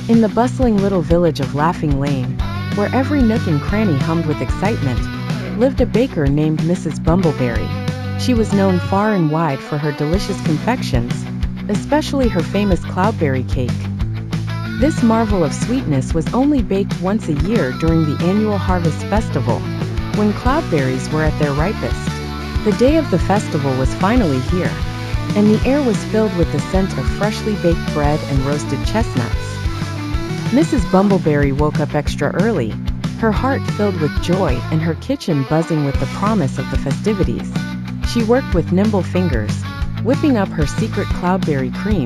In the bustling little village of Laughing Lane, where every nook and cranny hummed with excitement, lived a baker named Mrs. Bumbleberry. She was known far and wide for her delicious confections, especially her famous cloudberry cake. This marvel of sweetness was only baked once a year during the annual Harvest Festival, when cloudberries were at their ripest. The day of the festival was finally here, and the air was filled with the scent of freshly baked bread and roasted chestnuts. Mrs. Bumbleberry woke up extra early, her heart filled with joy and her kitchen buzzing with the promise of the festivities. She worked with nimble fingers, whipping up her secret cloudberry cream,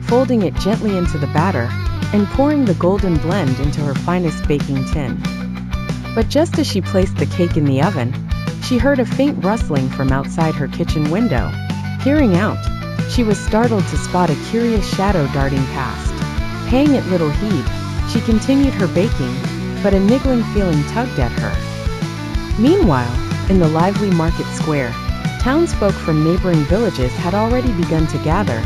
folding it gently into the batter, and pouring the golden blend into her finest baking tin. But just as she placed the cake in the oven, she heard a faint rustling from outside her kitchen window. Peering out, she was startled to spot a curious shadow darting past. Paying it little heed, she continued her baking, but a niggling feeling tugged at her. Meanwhile, in the lively market square, townsfolk from neighboring villages had already begun to gather,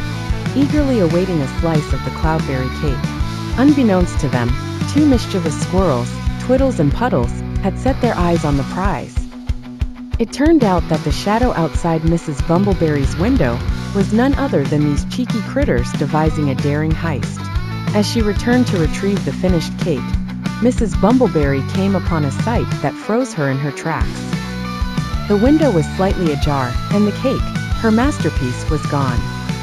eagerly awaiting a slice of the cloudberry cake. Unbeknownst to them, two mischievous squirrels, Twiddles and Puddles, had set their eyes on the prize. It turned out that the shadow outside Mrs. Bumbleberry's window was none other than these cheeky critters devising a daring heist. As she returned to retrieve the finished cake, Mrs. Bumbleberry came upon a sight that froze her in her tracks. The window was slightly ajar, and the cake, her masterpiece, was gone.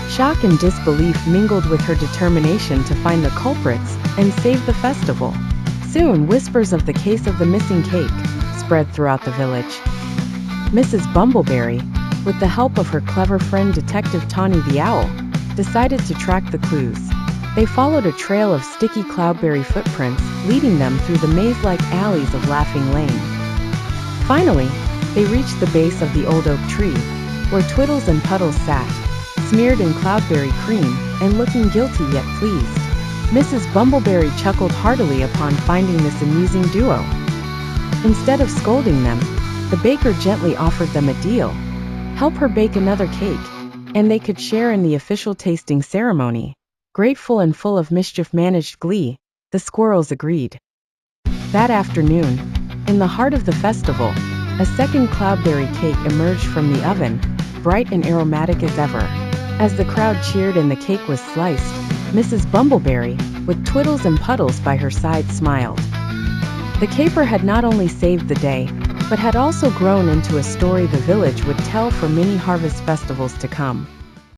Shock and disbelief mingled with her determination to find the culprits and save the festival. Soon, whispers of the case of the missing cake spread throughout the village. Mrs. Bumbleberry, with the help of her clever friend Detective Tawny the Owl, decided to track the clues. They followed a trail of sticky cloudberry footprints, leading them through the maze-like alleys of Laughing Lane. Finally, they reached the base of the old oak tree, where Twiddles and Puddles sat, smeared in cloudberry cream, and looking guilty yet pleased. Mrs. Bumbleberry chuckled heartily upon finding this amusing duo. Instead of scolding them, the baker gently offered them a deal: help her bake another cake, and they could share in the official tasting ceremony. Grateful and full of mischief-managed glee, the squirrels agreed. That afternoon, in the heart of the festival, a second cloudberry cake emerged from the oven, bright and aromatic as ever. As the crowd cheered and the cake was sliced, Mrs. Bumbleberry, with Twiddles and Puddles by her side, smiled. The caper had not only saved the day, but had also grown into a story the village would tell for many harvest festivals to come.